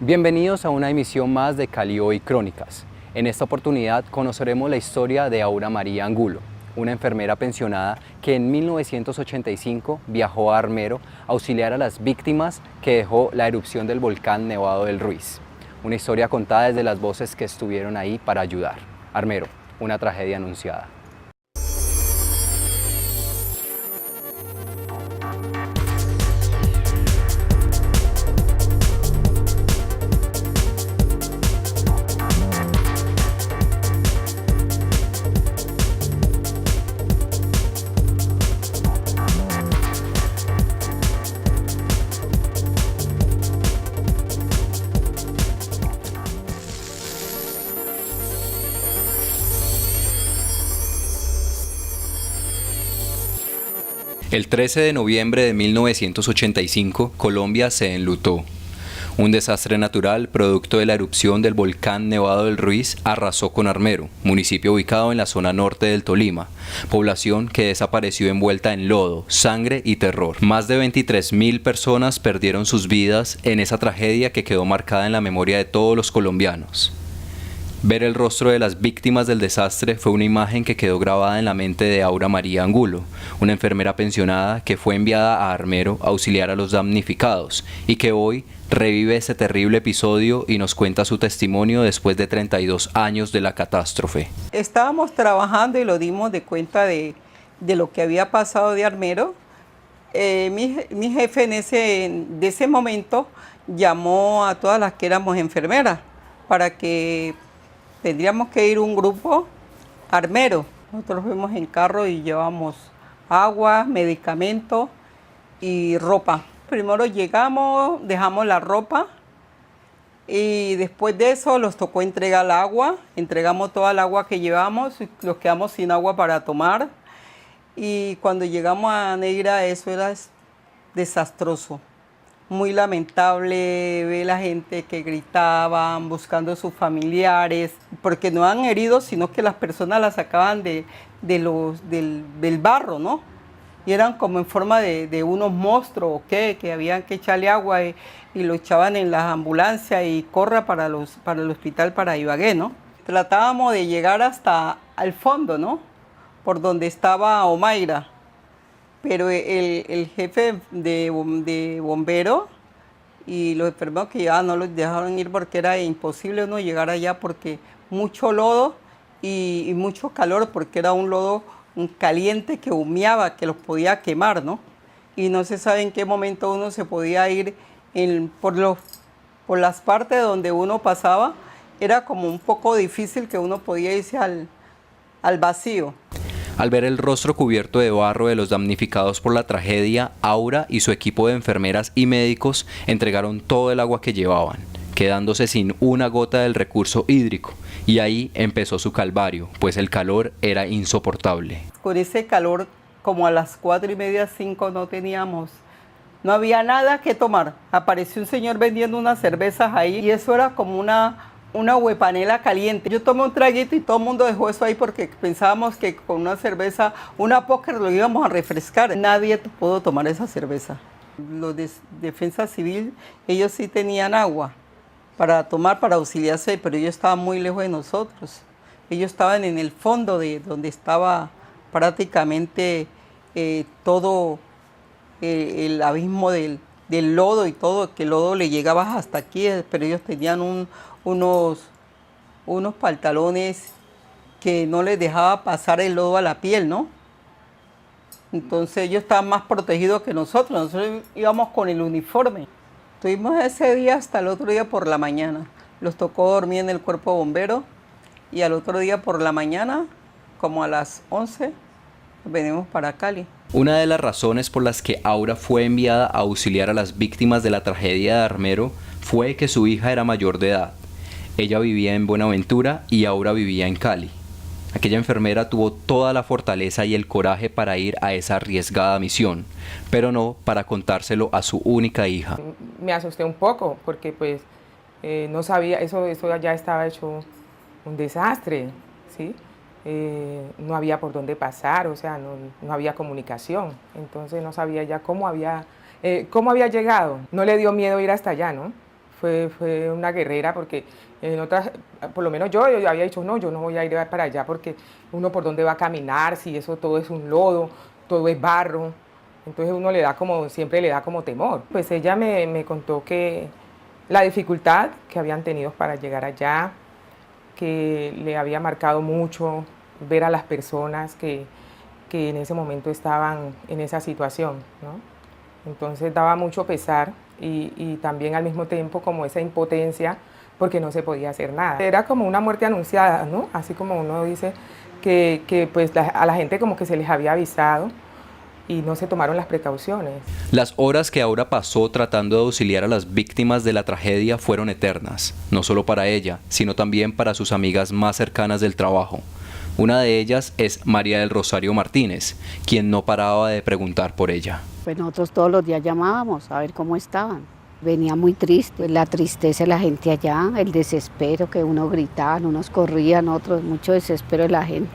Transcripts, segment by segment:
Bienvenidos a una emisión más de Cali Hoy Crónicas. En esta oportunidad conoceremos la historia de Aura María Angulo, una enfermera pensionada que en 1985 viajó a Armero a auxiliar a las víctimas que dejó la erupción del volcán Nevado del Ruiz. Una historia contada desde las voces que estuvieron ahí para ayudar. Armero, una tragedia anunciada. El 13 de noviembre de 1985, Colombia se enlutó. Un desastre natural, producto de la erupción del volcán Nevado del Ruiz, arrasó con Armero, municipio ubicado en la zona norte del Tolima, población que desapareció envuelta en lodo, sangre y terror. Más de 23.000 personas perdieron sus vidas en esa tragedia que quedó marcada en la memoria de todos los colombianos. Ver el rostro de las víctimas del desastre fue una imagen que quedó grabada en la mente de Aura María Angulo, una enfermera pensionada que fue enviada a Armero a auxiliar a los damnificados y que hoy revive ese terrible episodio y nos cuenta su testimonio después de 32 años de la catástrofe. Estábamos trabajando y lo dimos de cuenta de lo que había pasado de Armero. Mi jefe de ese momento llamó a todas las que éramos enfermeras para que tendríamos que ir un grupo a Armero. Nosotros fuimos en carro y llevamos agua, medicamentos y ropa. Primero llegamos, dejamos la ropa y después de eso nos tocó entregar el agua. Entregamos toda el agua que llevamos y nos quedamos sin agua para tomar. Y cuando llegamos a Neira eso era desastroso. Muy lamentable ver la gente que gritaban buscando a sus familiares, porque no han herido, sino que las personas las sacaban del barro, ¿no? Y eran como en forma de unos monstruos, ¿o qué? Que habían que echarle agua y lo echaban en las ambulancias y corra para el hospital para Ibagué, ¿no? Tratábamos de llegar hasta al fondo, ¿no? Por donde estaba Omaira. Pero el jefe de bombero y los enfermeros que llegaban no los dejaron ir porque era imposible uno llegar allá porque mucho lodo y mucho calor porque era un lodo caliente que humeaba, que los podía quemar, ¿no? Y no se sabe en qué momento uno se podía ir por las partes donde uno pasaba. Era como un poco difícil que uno podía irse al vacío. Al ver el rostro cubierto de barro de los damnificados por la tragedia, Aura y su equipo de enfermeras y médicos entregaron todo el agua que llevaban, quedándose sin una gota del recurso hídrico. Y ahí empezó su calvario, pues el calor era insoportable. Con ese calor, como a las 4:30, 5 no había nada que tomar. Apareció un señor vendiendo unas cervezas ahí y eso era como una huepanela caliente. Yo tomé un traguito y todo el mundo dejó eso ahí porque pensábamos que con una cerveza, una póker lo íbamos a refrescar. Nadie pudo tomar esa cerveza. Los de Defensa Civil, ellos sí tenían agua para tomar, para auxiliarse, pero ellos estaban muy lejos de nosotros. Ellos estaban en el fondo de donde estaba prácticamente todo el abismo del lodo y todo, que el lodo le llegaba hasta aquí, pero ellos tenían unos pantalones que no les dejaba pasar el lodo a la piel, ¿no? Entonces ellos estaban más protegidos que nosotros íbamos con el uniforme. Estuvimos ese día hasta el otro día por la mañana. Los tocó dormir en el cuerpo bombero y al otro día por la mañana, como a las 11, venimos para Cali. Una de las razones por las que Aura fue enviada a auxiliar a las víctimas de la tragedia de Armero fue que su hija era mayor de edad. Ella vivía en Buenaventura y Aura vivía en Cali. Aquella enfermera tuvo toda la fortaleza y el coraje para ir a esa arriesgada misión, pero no para contárselo a su única hija. Me asusté un poco porque pues no sabía, eso ya estaba hecho un desastre, ¿sí? No había por dónde pasar, o sea, no había comunicación, entonces no sabía ya cómo había llegado. No le dio miedo ir hasta allá, ¿no? fue una guerrera porque en otras, por lo menos yo había dicho, no, yo no voy a ir para allá porque uno por dónde va a caminar, si eso todo es un lodo, todo es barro, entonces uno le da como, siempre le da como temor. Pues ella me contó que la dificultad que habían tenido para llegar allá, que le había marcado mucho ver a las personas que en ese momento estaban en esa situación, ¿no? Entonces daba mucho pesar y también al mismo tiempo como esa impotencia porque no se podía hacer nada. Era como una muerte anunciada, ¿no? Así como uno dice que pues a la gente como que se les había avisado y no se tomaron las precauciones. Las horas que Aura pasó tratando de auxiliar a las víctimas de la tragedia fueron eternas, no solo para ella, sino también para sus amigas más cercanas del trabajo. Una de ellas es María del Rosario Martínez, quien no paraba de preguntar por ella. Pues nosotros todos los días llamábamos a ver cómo estaban. Venía muy triste, la tristeza de la gente allá, el desespero que unos gritaban, unos corrían, otros, mucho desespero de la gente.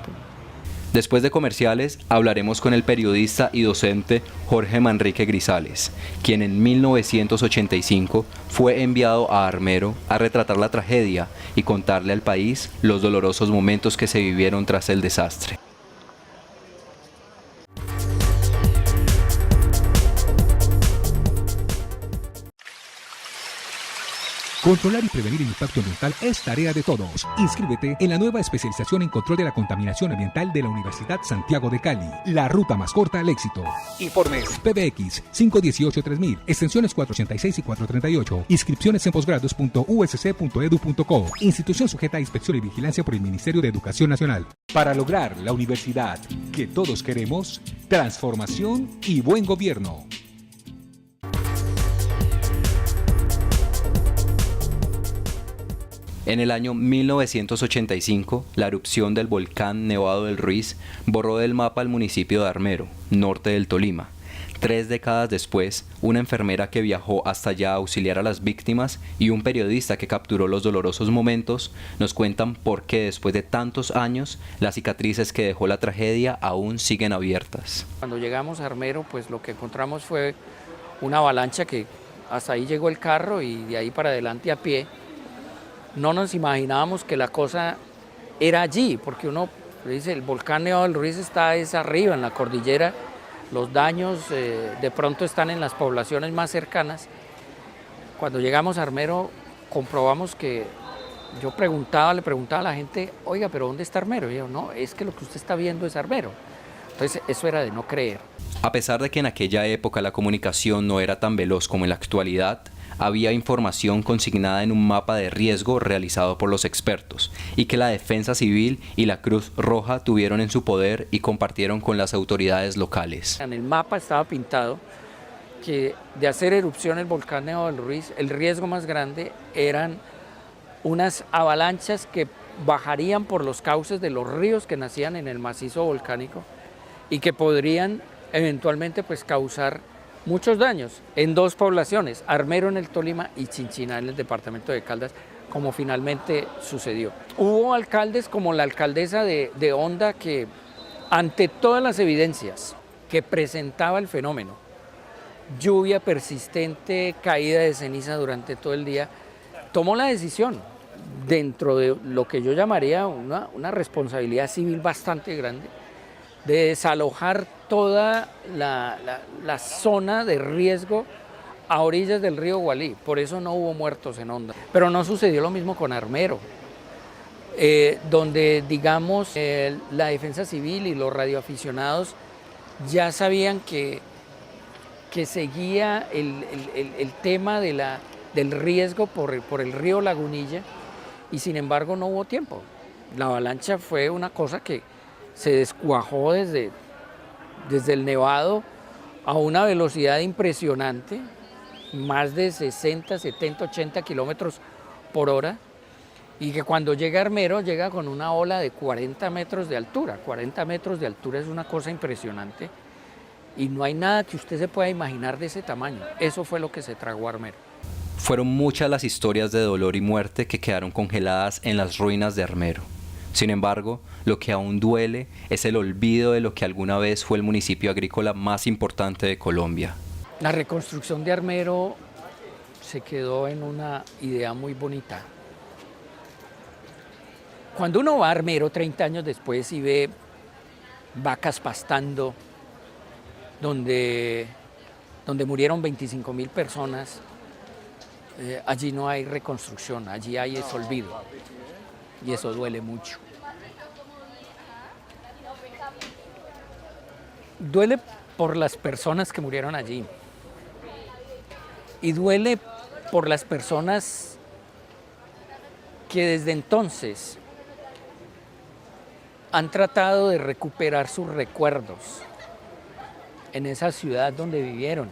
Después de comerciales, hablaremos con el periodista y docente Jorge Manrique Grisales, quien en 1985 fue enviado a Armero a retratar la tragedia y contarle al país los dolorosos momentos que se vivieron tras el desastre. Controlar y prevenir el impacto ambiental es tarea de todos. Inscríbete en la nueva especialización en control de la contaminación ambiental de la Universidad Santiago de Cali. La ruta más corta al éxito. Informes PBX 518-3000, extensiones 486 y 438. Inscripciones en posgrados.usc.edu.co. Institución sujeta a inspección y vigilancia por el Ministerio de Educación Nacional. Para lograr la universidad que todos queremos, transformación y buen gobierno. En el año 1985, la erupción del volcán Nevado del Ruiz borró del mapa el municipio de Armero, norte del Tolima. 3 décadas después, una enfermera que viajó hasta allá a auxiliar a las víctimas y un periodista que capturó los dolorosos momentos nos cuentan por qué después de tantos años las cicatrices que dejó la tragedia aún siguen abiertas. Cuando llegamos a Armero, pues lo que encontramos fue una avalancha que hasta ahí llegó el carro y de ahí para adelante a pie. No nos imaginábamos que la cosa era allí, porque uno dice, el volcán Nevado del Ruiz está arriba, en la cordillera, los daños de pronto están en las poblaciones más cercanas. Cuando llegamos a Armero, comprobamos que yo le preguntaba a la gente, oiga, ¿pero dónde está Armero? Y yo, no, es que lo que usted está viendo es Armero. Entonces, eso era de no creer. A pesar de que en aquella época la comunicación no era tan veloz como en la actualidad, había información consignada en un mapa de riesgo realizado por los expertos y que la Defensa Civil y la Cruz Roja tuvieron en su poder y compartieron con las autoridades locales. En el mapa estaba pintado que de hacer erupción el volcán Nevado del Ruiz, el riesgo más grande eran unas avalanchas que bajarían por los cauces de los ríos que nacían en el macizo volcánico y que podrían eventualmente pues causar muchos daños en 2 poblaciones, Armero en el Tolima y Chinchiná en el departamento de Caldas, como finalmente sucedió. Hubo alcaldes como la alcaldesa de Honda que, ante todas las evidencias que presentaba el fenómeno, lluvia persistente, caída de ceniza durante todo el día, tomó la decisión, dentro de lo que yo llamaría una responsabilidad civil bastante grande, de desalojar toda la zona de riesgo a orillas del río Gualí. Por eso no hubo muertos en Honda. Pero no sucedió lo mismo con Armero, donde, digamos, la Defensa Civil y los radioaficionados ya sabían que seguía el tema del riesgo por el río Lagunilla y sin embargo no hubo tiempo. La avalancha fue una cosa que se descuajó desde el Nevado a una velocidad impresionante, más de 60, 70, 80 kilómetros por hora, y que cuando llega a Armero llega con una ola de 40 metros de altura. 40 metros de altura es una cosa impresionante y no hay nada que usted se pueda imaginar de ese tamaño. Eso fue lo que se tragó a Armero. Fueron muchas las historias de dolor y muerte que quedaron congeladas en las ruinas de Armero. Sin embargo, lo que aún duele es el olvido de lo que alguna vez fue el municipio agrícola más importante de Colombia. La reconstrucción de Armero se quedó en una idea muy bonita. Cuando uno va a Armero 30 años después y ve vacas pastando, donde murieron 25.000 personas, allí no hay reconstrucción, allí hay es olvido, y eso duele mucho. Duele por las personas que murieron allí, y duele por las personas que desde entonces han tratado de recuperar sus recuerdos en esa ciudad donde vivieron,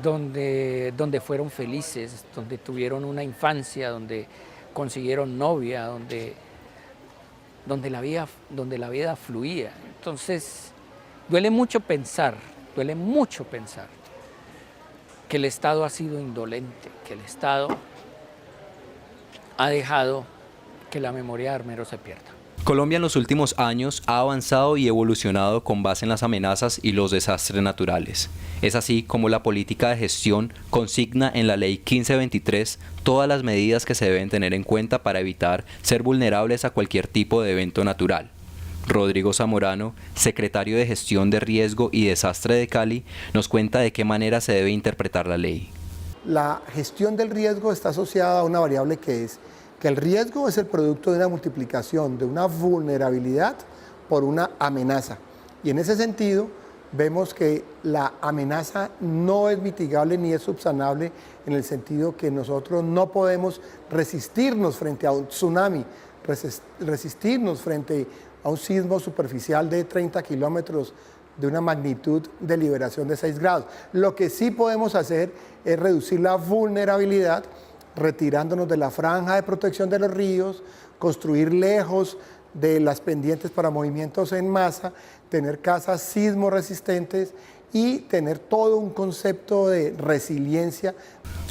donde fueron felices, donde tuvieron una infancia, donde consiguieron novia, donde la vida fluía. Entonces, duele mucho pensar que el Estado ha sido indolente, que el Estado ha dejado que la memoria de Armero se pierda. Colombia en los últimos años ha avanzado y evolucionado con base en las amenazas y los desastres naturales. Es así como la política de gestión consigna en la Ley 1523 todas las medidas que se deben tener en cuenta para evitar ser vulnerables a cualquier tipo de evento natural. Rodrigo Zamorano, secretario de Gestión de Riesgo y Desastre de Cali, nos cuenta de qué manera se debe interpretar la ley. La gestión del riesgo está asociada a una variable que es que el riesgo es el producto de una multiplicación de una vulnerabilidad por una amenaza. Y en ese sentido, vemos que la amenaza no es mitigable ni es subsanable en el sentido que nosotros no podemos resistirnos frente a un tsunami, resistirnos frente a un sismo superficial de 30 kilómetros de una magnitud de liberación de 6 grados. Lo que sí podemos hacer es reducir la vulnerabilidad retirándonos de la franja de protección de los ríos, construir lejos de las pendientes para movimientos en masa, tener casas sismo resistentes y tener todo un concepto de resiliencia.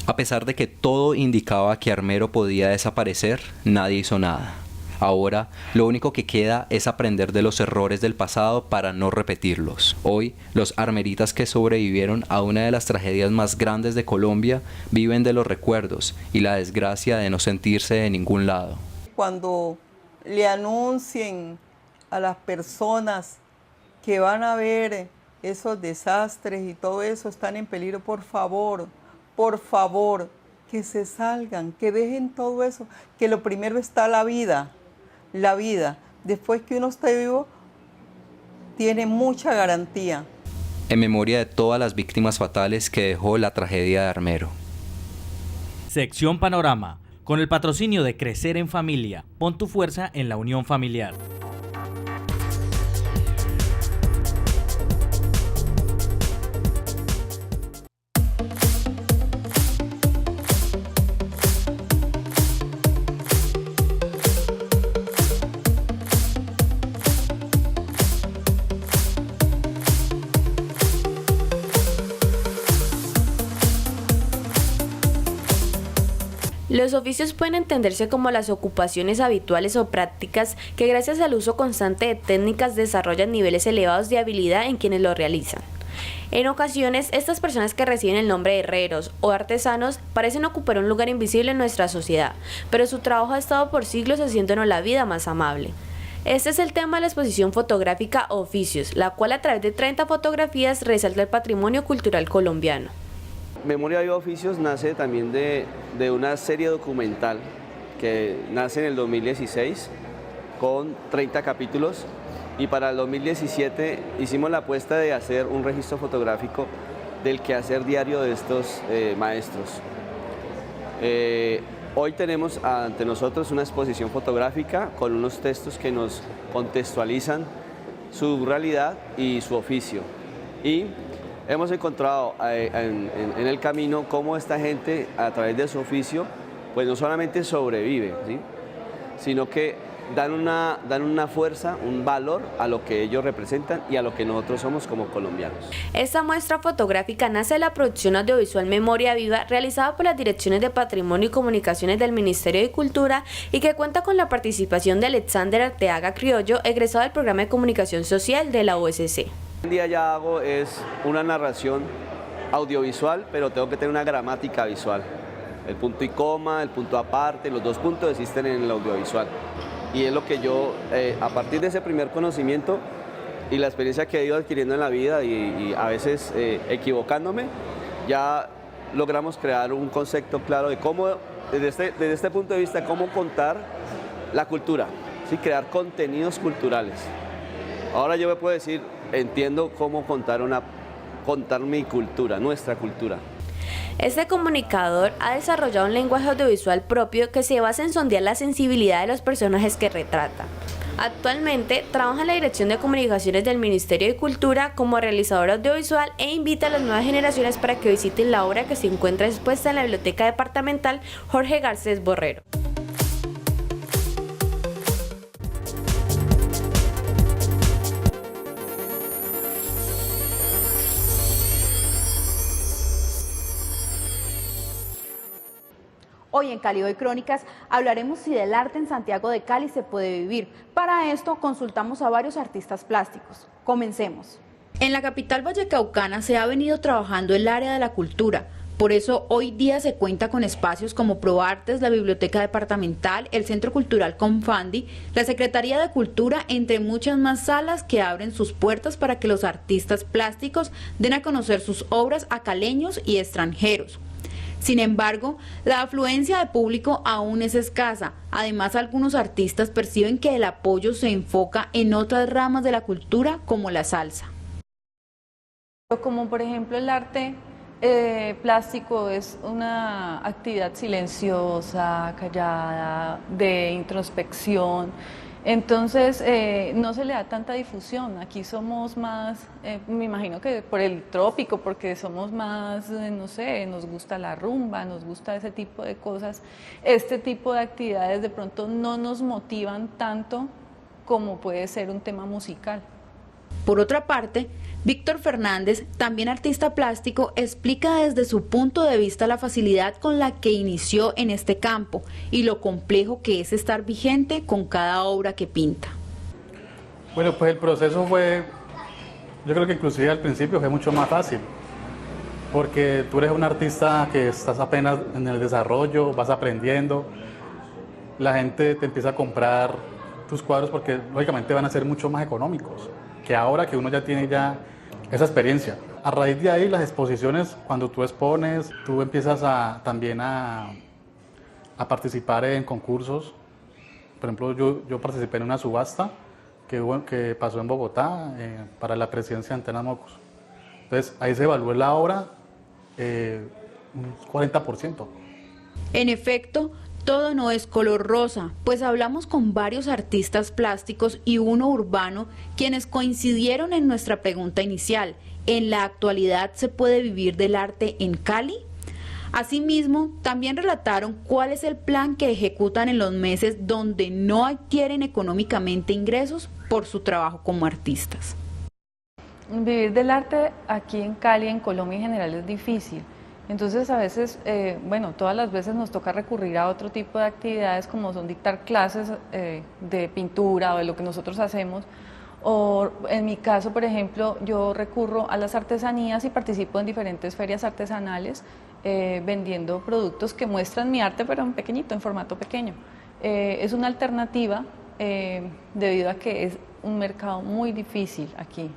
A pesar de que todo indicaba que Armero podía desaparecer, nadie hizo nada. Ahora, lo único que queda es aprender de los errores del pasado para no repetirlos. Hoy, los armeritas que sobrevivieron a una de las tragedias más grandes de Colombia viven de los recuerdos y la desgracia de no sentirse de ningún lado. Cuando le anuncien a las personas que van a ver esos desastres y todo eso están en peligro, por favor, que se salgan, que dejen todo eso, que lo primero está la vida. La vida, después que uno esté vivo, tiene mucha garantía. En memoria de todas las víctimas fatales que dejó la tragedia de Armero. Sección Panorama, con el patrocinio de Crecer en Familia. Pon tu fuerza en la unión familiar. Los oficios pueden entenderse como las ocupaciones habituales o prácticas que gracias al uso constante de técnicas desarrollan niveles elevados de habilidad en quienes lo realizan. En ocasiones, estas personas que reciben el nombre de herreros o artesanos parecen ocupar un lugar invisible en nuestra sociedad, pero su trabajo ha estado por siglos haciéndonos la vida más amable. Este es el tema de la exposición fotográfica Oficios, la cual a través de 30 fotografías resalta el patrimonio cultural colombiano. Memoria Viva Oficios nace también de una serie documental que nace en el 2016 con 30 capítulos y para el 2017 hicimos la apuesta de hacer un registro fotográfico del quehacer diario de estos maestros. Hoy tenemos ante nosotros una exposición fotográfica con unos textos que nos contextualizan su realidad y su oficio. Y hemos encontrado en el camino cómo esta gente, a través de su oficio, pues no solamente sobrevive, ¿sí?, sino que dan una fuerza, un valor a lo que ellos representan y a lo que nosotros somos como colombianos. Esta muestra fotográfica nace de la producción audiovisual Memoria Viva, realizada por las Direcciones de Patrimonio y Comunicaciones del Ministerio de Cultura y que cuenta con la participación de Alexander Arteaga Criollo, egresado del Programa de Comunicación Social de la USC. Hoy en día ya hago es una narración audiovisual, pero tengo que tener una gramática visual. El punto y coma, el punto aparte, los dos puntos existen en el audiovisual. Y es lo que yo, a partir de ese primer conocimiento y la experiencia que he ido adquiriendo en la vida y a veces equivocándome, ya logramos crear un concepto claro de cómo, desde este punto de vista, cómo contar la cultura, ¿sí? Crear contenidos culturales. Ahora yo me puedo decir, entiendo cómo contar mi cultura, nuestra cultura. Este comunicador ha desarrollado un lenguaje audiovisual propio que se basa en sondear la sensibilidad de los personajes que retrata. Actualmente trabaja en la Dirección de Comunicaciones del Ministerio de Cultura como realizador audiovisual e invita a las nuevas generaciones para que visiten la obra que se encuentra expuesta en la Biblioteca Departamental Jorge Garcés Borrero. Hoy en Cali Hoy Crónicas hablaremos si del arte en Santiago de Cali se puede vivir. Para esto consultamos a varios artistas plásticos. Comencemos. En la capital vallecaucana se ha venido trabajando el área de la cultura. Por eso hoy día se cuenta con espacios como ProArtes, la Biblioteca Departamental, el Centro Cultural Confandi, la Secretaría de Cultura, entre muchas más salas que abren sus puertas para que los artistas plásticos den a conocer sus obras a caleños y extranjeros. Sin embargo, la afluencia de público aún es escasa. Además, algunos artistas perciben que el apoyo se enfoca en otras ramas de la cultura, como la salsa. Como por ejemplo el arte plástico es una actividad silenciosa, callada, de introspección. Entonces no se le da tanta difusión. Aquí somos más, me imagino que por el trópico, porque somos más, no sé, nos gusta la rumba, nos gusta ese tipo de cosas. Este tipo de actividades de pronto no nos motivan tanto como puede ser un tema musical. Por otra parte, Víctor Fernández, también artista plástico, explica desde su punto de vista la facilidad con la que inició en este campo y lo complejo que es estar vigente con cada obra que pinta. Bueno, pues el proceso fue, yo creo que inclusive al principio fue mucho más fácil, porque tú eres un artista que estás apenas en el desarrollo, vas aprendiendo, la gente te empieza a comprar tus cuadros porque lógicamente van a ser mucho más económicos que ahora que uno ya tiene esa experiencia. A raíz de ahí, las exposiciones, cuando tú expones, tú empiezas también a participar en concursos. Por ejemplo, yo participé en una subasta que pasó en Bogotá para la presidencia de Antena Mocos. Entonces, ahí se evaluó la obra un 40%. En efecto, todo no es color rosa, pues hablamos con varios artistas plásticos y uno urbano quienes coincidieron en nuestra pregunta inicial. ¿En la actualidad se puede vivir del arte en Cali? Asimismo, también relataron cuál es el plan que ejecutan en los meses donde no adquieren económicamente ingresos por su trabajo como artistas. Vivir del arte aquí en Cali, en Colombia en general, es difícil. Entonces a veces, bueno, todas las veces nos toca recurrir a otro tipo de actividades como son dictar clases de pintura o de lo que nosotros hacemos. O en mi caso, por ejemplo, yo recurro a las artesanías y participo en diferentes ferias artesanales vendiendo productos que muestran mi arte, pero en pequeñito, en formato pequeño. Es una alternativa debido a que es un mercado muy difícil aquí.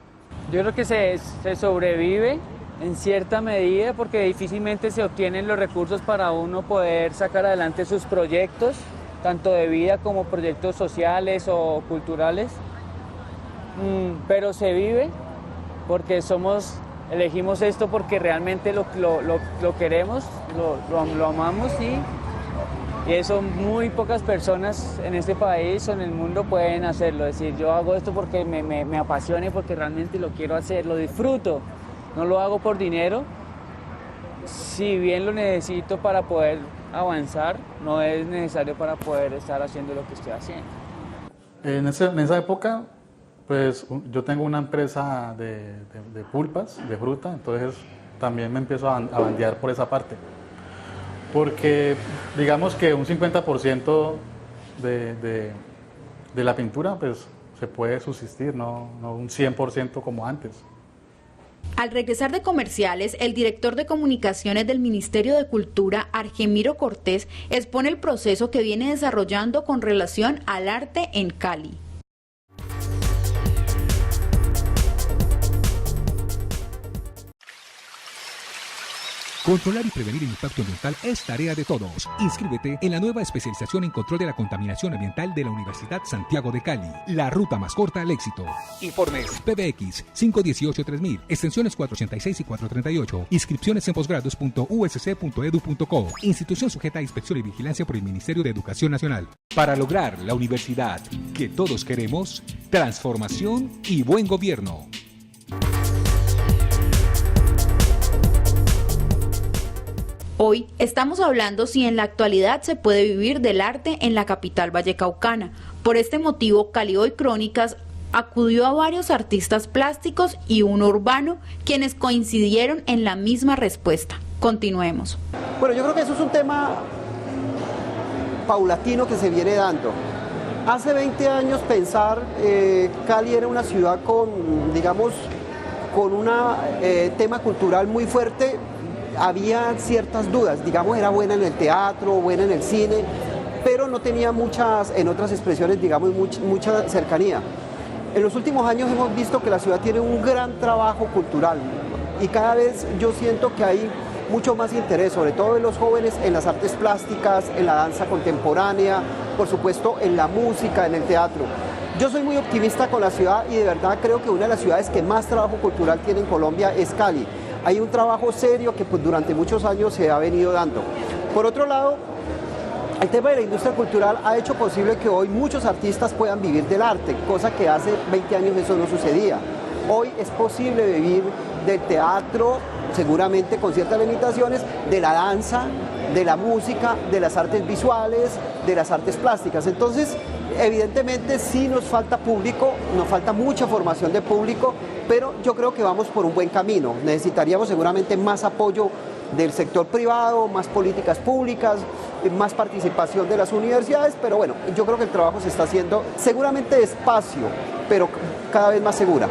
Yo creo que se sobrevive en cierta medida porque difícilmente se obtienen los recursos para uno poder sacar adelante sus proyectos, tanto de vida como proyectos sociales o culturales, pero se vive porque elegimos esto porque realmente lo queremos, lo amamos y eso muy pocas personas en este país o en el mundo pueden hacerlo, es decir, yo hago esto porque me apasiona y porque realmente lo quiero hacer, lo disfruto. No lo hago por dinero, si bien lo necesito para poder avanzar, no es necesario para poder estar haciendo lo que estoy haciendo. En esa época, pues yo tengo una empresa de pulpas, de fruta, entonces también me empiezo a bandear por esa parte. Porque digamos que un 50% de la pintura pues, se puede subsistir, no un 100% como antes. Al regresar de comerciales, el director de comunicaciones del Ministerio de Cultura, Argemiro Cortés, expone el proceso que viene desarrollando con relación al arte en Cali. Controlar y prevenir el impacto ambiental es tarea de todos. Inscríbete en la nueva especialización en control de la contaminación ambiental de la Universidad Santiago de Cali. La ruta más corta al éxito. Informes PBX 518-3000, extensiones 486 y 438. Inscripciones en posgrados.usc.edu.co. Institución sujeta a inspección y vigilancia por el Ministerio de Educación Nacional. Para lograr la universidad que todos queremos, transformación y buen gobierno. Hoy estamos hablando si en la actualidad se puede vivir del arte en la capital vallecaucana. Por este motivo, Cali Hoy Crónicas acudió a varios artistas plásticos y uno urbano, quienes coincidieron en la misma respuesta. Continuemos. Bueno, yo creo que eso es un tema paulatino que se viene dando. Hace 20 años pensar Cali era una ciudad con, digamos, con un tema cultural muy fuerte. Había ciertas dudas, digamos, era buena en el teatro, buena en el cine, pero no tenía muchas, en otras expresiones, digamos, mucha cercanía. En los últimos años hemos visto que la ciudad tiene un gran trabajo cultural y cada vez yo siento que hay mucho más interés, sobre todo en los jóvenes, en las artes plásticas, en la danza contemporánea, por supuesto en la música, en el teatro. Yo soy muy optimista con la ciudad y de verdad creo que una de las ciudades que más trabajo cultural tiene en Colombia es Cali. Hay un trabajo serio que pues, durante muchos años se ha venido dando. Por otro lado, el tema de la industria cultural ha hecho posible que hoy muchos artistas puedan vivir del arte, cosa que hace 20 años eso no sucedía. Hoy es posible vivir del teatro, seguramente con ciertas limitaciones, de la danza, de la música, de las artes visuales, de las artes plásticas. Entonces, evidentemente sí nos falta público, nos falta mucha formación de público, pero yo creo que vamos por un buen camino. Necesitaríamos seguramente más apoyo del sector privado, más políticas públicas, más participación de las universidades, pero bueno, yo creo que el trabajo se está haciendo seguramente despacio, pero cada vez más segura.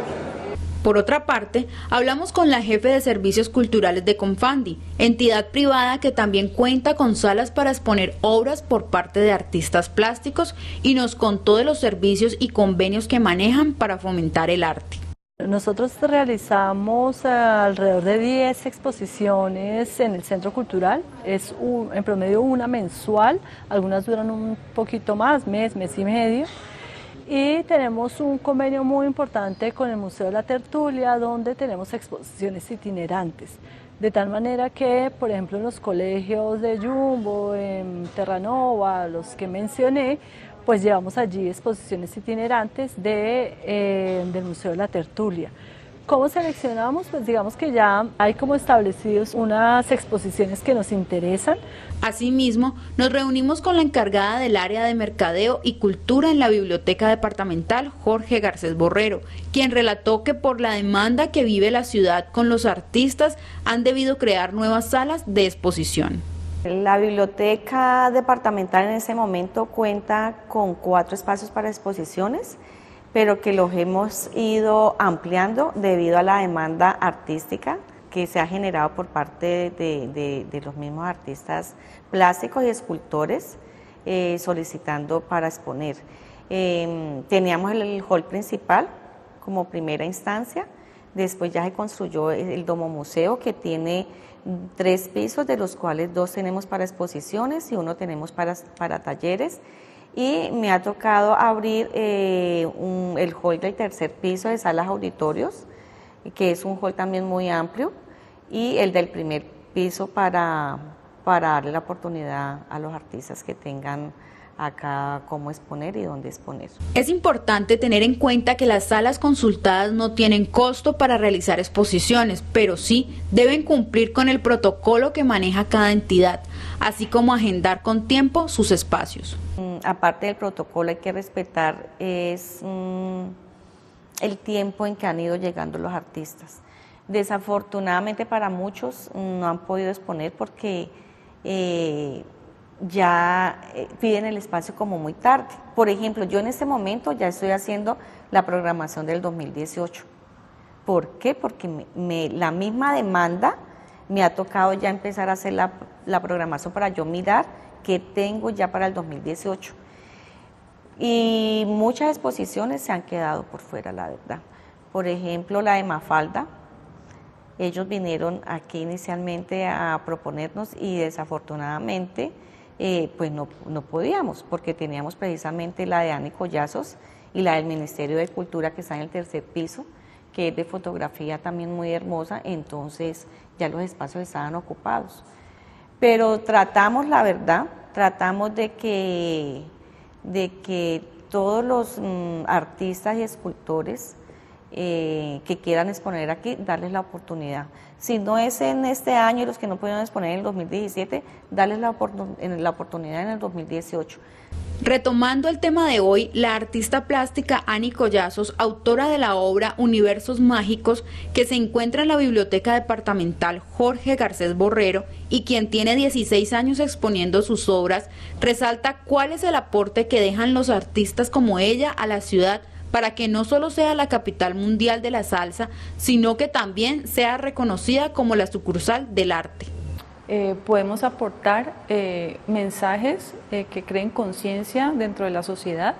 Por otra parte, hablamos con la jefe de Servicios Culturales de Confandi, entidad privada que también cuenta con salas para exponer obras por parte de artistas plásticos, y nos contó de los servicios y convenios que manejan para fomentar el arte. Nosotros realizamos alrededor de 10 exposiciones en el Centro Cultural, es en promedio una mensual, algunas duran un poquito más, mes y medio. Y tenemos un convenio muy importante con el Museo de la Tertulia, donde tenemos exposiciones itinerantes. De tal manera que, por ejemplo, en los colegios de Jumbo, en Terranova, los que mencioné, pues llevamos allí exposiciones itinerantes del Museo de la Tertulia. ¿Cómo seleccionamos? Pues digamos que ya hay como establecidos unas exposiciones que nos interesan. Asimismo, nos reunimos con la encargada del área de Mercadeo y Cultura en la Biblioteca Departamental, Jorge Garcés Borrero, quien relató que por la demanda que vive la ciudad con los artistas han debido crear nuevas salas de exposición. La Biblioteca Departamental en ese momento cuenta con 4 espacios para exposiciones, pero que los hemos ido ampliando debido a la demanda artística que se ha generado por parte de los mismos artistas plásticos y escultores solicitando para exponer. Teníamos el hall principal como primera instancia, después ya se construyó el Domo Museo, que tiene 3 pisos, de los cuales 2 tenemos para exposiciones y 1 tenemos para talleres. Y me ha tocado abrir el hall del 3er piso de salas auditorios, que es un hall también muy amplio, y el del 1er piso para darle la oportunidad a los artistas que tengan acá cómo exponer y dónde exponer. Es importante tener en cuenta que las salas consultadas no tienen costo para realizar exposiciones, pero sí deben cumplir con el protocolo que maneja cada entidad, así como agendar con tiempo sus espacios. Aparte del protocolo, hay que respetar el tiempo en que han ido llegando los artistas. Desafortunadamente para muchos no han podido exponer porque ya piden el espacio como muy tarde. Por ejemplo, yo en este momento ya estoy haciendo la programación del 2018, ¿Por qué? Porque la misma demanda me ha tocado ya empezar a hacer la programación para yo mirar qué tengo ya para el 2018. Y muchas exposiciones se han quedado por fuera, la verdad. Por ejemplo, la de Mafalda. Ellos vinieron aquí inicialmente a proponernos y desafortunadamente pues no podíamos, porque teníamos precisamente la de Ani Collazos y la del Ministerio de Cultura que está en el tercer piso, que es de fotografía también muy hermosa, entonces ya los espacios estaban ocupados. Pero tratamos, la verdad, de que todos los artistas y escultores que quieran exponer aquí, darles la oportunidad. Si no es en este año, los que no pudieron exponer en el 2017, darles la oportunidad en el 2018. Retomando el tema de hoy, la artista plástica Ani Collazos, autora de la obra Universos Mágicos, que se encuentra en la Biblioteca Departamental Jorge Garcés Borrero y quien tiene 16 años exponiendo sus obras, resalta cuál es el aporte que dejan los artistas como ella a la ciudad para que no solo sea la capital mundial de la salsa, sino que también sea reconocida como la sucursal del arte. Podemos aportar mensajes que creen conciencia dentro de la sociedad.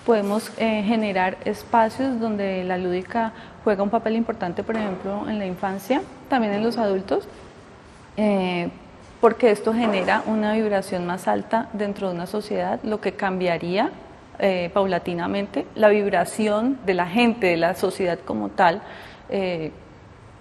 Podemos generar espacios donde la lúdica juega un papel importante, por ejemplo, en la infancia, también en los adultos, porque esto genera una vibración más alta dentro de una sociedad, lo que cambiaría paulatinamente la vibración de la gente, de la sociedad como tal,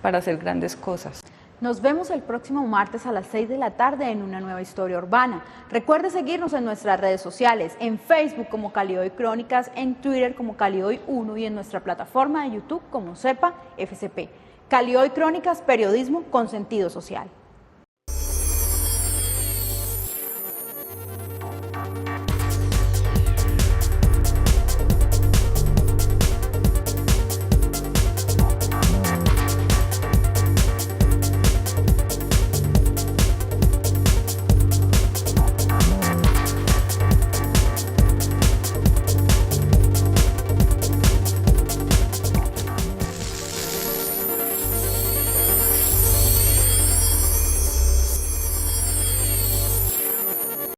para hacer grandes cosas. Nos vemos el próximo martes a las 6 de la tarde en una nueva historia urbana. Recuerde seguirnos en nuestras redes sociales, en Facebook como Cali Hoy Crónicas, en Twitter como Cali Hoy 1 y en nuestra plataforma de YouTube como CEPA FCP. Cali Hoy Crónicas, periodismo con sentido social.